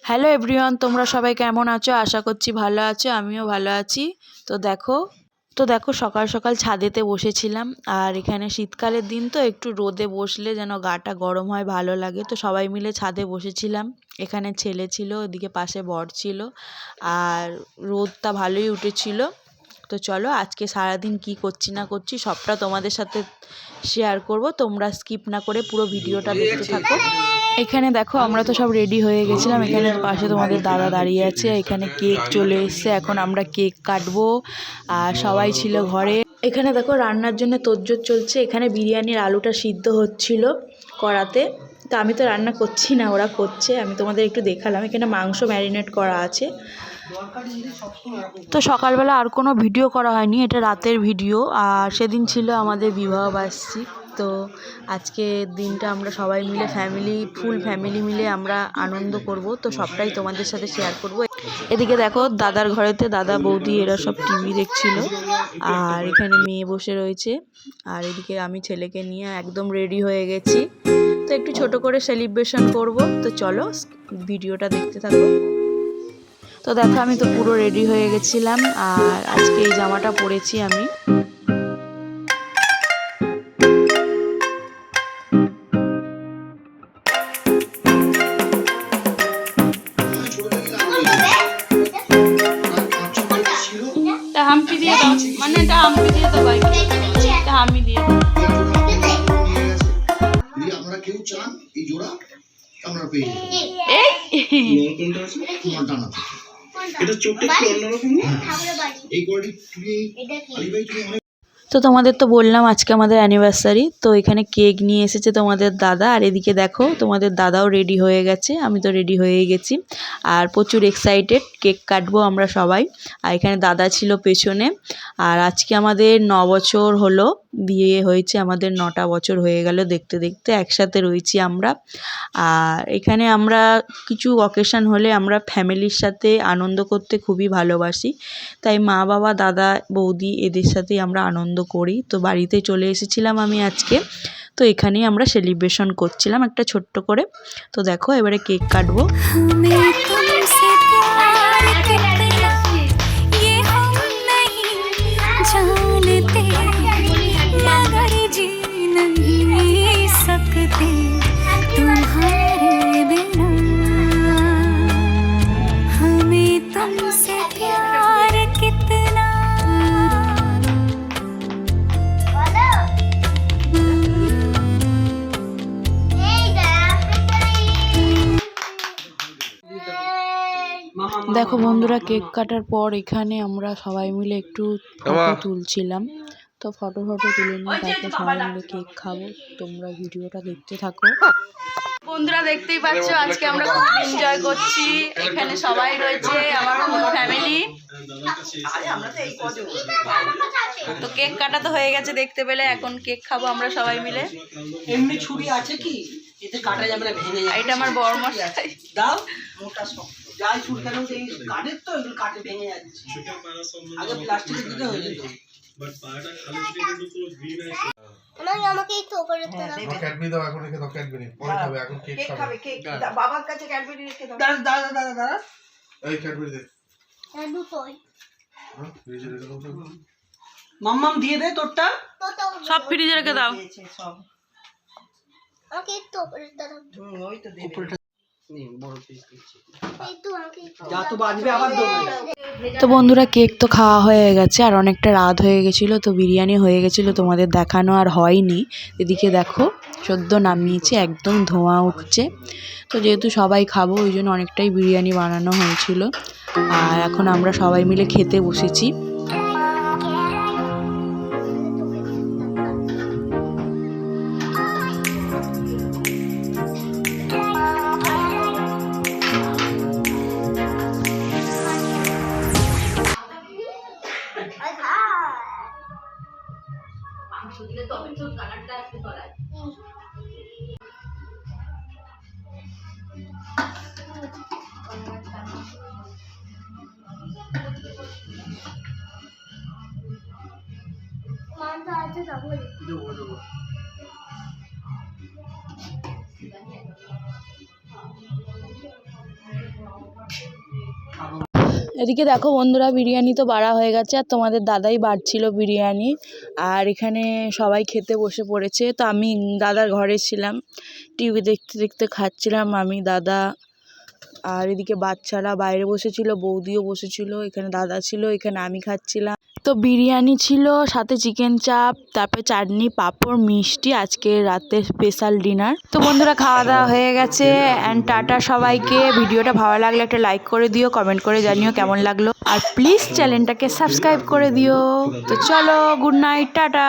Hello everyone, তোমরা সবাই কেমন আছো? আশা করছি ভালো আছো, আমিও ভালো আছি। তো দেখো সকাল সকাল ছাদেতে বসেছিলাম। আর এখানে শীতকালের দিন তো একটু রোদে বসলে যেন গাটা গরম হয়, ভালো লাগে। তো সবাই মিলে ছাদে বসেছিলাম। এখানে ছেলে ছিল, ওদিকে পাশে বর ছিল, আর রোদটা ভালোই উঠেছিল। তো চলো আজকে সারাদিন কি করছি না করছি সবটা তোমাদের সাথে শেয়ার করব। তোমরা স্কিপ না করে পুরো ভিডিওটা দেখতে থাকো। এখানে দেখো আমরা তো সব রেডি হয়ে গেছিলাম। এখানে পাশে তোমাদের দাদা দাঁড়িয়ে আছে। এখানে কেক চলে এসছে, এখন আমরা কেক কাটবো। আর সবাই ছিল ঘরে। এখানে দেখো রান্নার জন্য তোড়জোড় চলছে। এখানে বিরিয়ানির আলুটা সিদ্ধ হচ্ছিল কড়াতে। তো আমি তো রান্না করছি না, ওরা করছে। আমি তোমাদের একটু দেখালাম। এখানে মাংস ম্যারিনেট করা আছে। তো সকালবেলা আর কোনো ভিডিও করা হয়নি, এটা রাতের ভিডিও। আর সেদিন ছিল আমাদের বিবাহবার্ষিক। তো আজকের দিনটা আমরা সবাই মিলে ফুল ফ্যামিলি মিলে আমরা আনন্দ করব। তো সবটাই তোমাদের সাথে শেয়ার করব। এদিকে দেখো দাদার ঘরেতে দাদা বৌদি এরা সব টিভি দেখছিল, আর এখানে মেয়ে বসে রয়েছে। আর এদিকে আমি ছেলেকে নিয়ে একদম রেডি হয়ে গেছি। তো একটু ছোট করে সেলিব্রেশন করব। তো চলো ভিডিওটা দেখতে থাকো। তো দেখো আমি তো পুরো রেডি হয়ে গেছিলাম, আর আজকে এই জামাটা পরেছি আমি। তো তোমাদের তো বললাম আজকে আমাদের অ্যানিভার্সারি। তো এখানে কেক নিয়ে এসেছে তোমাদের দাদা। আর এদিকে দেখো তোমাদের দাদাও রেডি হয়ে গেছে, আমি তো রেডি হয়ে গেছি। আর প্রচুর এক্সাইটেড, কেক কাটবো আমরা সবাই। আর এখানে দাদা ছিল পেছনে। আর আজকে আমাদের 9 বছর হলো বিয়ে হয়েছে, আমাদের 9টা বছর হয়ে গেল দেখতে দেখতে একসাথে রয়েছি আমরা। আর এখানে আমরা কিছু অকেশন হলে আমরা ফ্যামিলির সাথে আনন্দ করতে খুবই ভালোবাসি। তাই মা বাবা দাদা বৌদি এদের সাথেই আমরা আনন্দ করি। তো বাড়িতে চলে এসেছিলাম আমি আজকে। তো এখানেই আমরা সেলিব্রেশন করছিলাম একটা ছোট্ট করে। তো দেখো এবারে কেক কাটবো। দেখো বন্ধুরা কেক কাটার পর এখানে আমরা সবাই মিলে একটু ফটো তুলছিলাম। তো ফটো তুলে নিয়ে তারপর সবাই মিলে কেক খাবো। তোমরা ভিডিওটা দেখতে থাকো। বন্ধুরা দেখতেই পাচ্ছ আজকে আমরা খুব এনজয় করছি। এখানে সবাই রয়েছে, আমার ফুল ফ্যামিলি। তো কেক কাটা তো হয়ে গেছে দেখতে পেলে, এখন কেক খাবো আমরা সবাই মিলে। এমনি ছুরি আছে কি এতে কাটা যাবে না, ভেঙে যাবে। এটা আমার বড় মশাই দাও মোটা সব যাই ছুরি কেন এই কাঠের তো এগুলো কাটে ভেঙে যাচ্ছে। আগে প্লাস্টিকের দিতে হয়ে যেত, বাট পাটা খালি দিয়ে পুরো গ্রিন আছে। আমাকে একটু উপরে দাও, ক্যাডবেরি দাও। এখন রেখে দাও ক্যাডবেরি, পরে খাবে। এখন কেক খাবে। কেক বাবার কাছে ক্যাডবেরি রেখে দাও। দাঁড়া এই ক্যাডবেরি দে। হ্যাঁ দুটোই হ্যাঁ ফ্রিজে রেখে দাও। মাম্মাম দিয়ে দে তোরটা, সব ফ্রিজে রেখে দাও। সব আমাকে একটু উপরে দাও। ওই তো দে বড় পিস দিচ্ছি। এই তো আমাকে যা তো বাজবে আবার দেবো। তো বন্ধুরা কেক তো খাওয়া হয়ে গেছে, আর অনেকটা রাত হয়ে গেছিলো। তো বিরিয়ানি হয়ে গেছিলো, তোমাদের দেখানো আর হয়নি। এদিকে দেখো সদ্য নামিয়েছে, একদম ধোঁয়া উঠছে। তো যেহেতু সবাই খাবো ওই জন্য অনেকটাই বিরিয়ানি বানানো হয়েছিল। আর এখন আমরা সবাই মিলে খেতে বসেছি। দেবো এদিকে দেখো বন্ধুরা, বিরিয়ানি তো বাড়া হয়ে গেছে আর তোমাদের দাদাই বাড়ছিল বিরিয়ানি। আর এখানে সবাই খেতে বসে পড়েছে। তো আমি দাদার ঘরে ছিলাম, টিভি দেখতে দেখতে খাচ্ছিলাম আমি, দাদা। আর এদিকে বাচ্চারা বাইরে বসেছিল, বৌদিও বসেছিল, এখানে দাদা ছিল, এখানে আমি খাচ্ছিলাম। তো বিরিয়ানি ছিল, সাথে চিকেন চাপ, তারপরে চাটনি, পাঁপড়, মিষ্টি, আজকে রাতে স্পেশাল ডিনার। তো বন্ধুরা, খাওয়া দাওয়া হয়ে গেছে। অ্যান্ড টাটা সবাইকে। ভিডিওটা ভালো লাগলে একটা লাইক করে দিও, কমেন্ট করে জানিও কেমন লাগলো, আর প্লিজ চ্যানেলটাকে সাবস্ক্রাইব করে দিও। তো চলো, গুড নাইট, টাটা।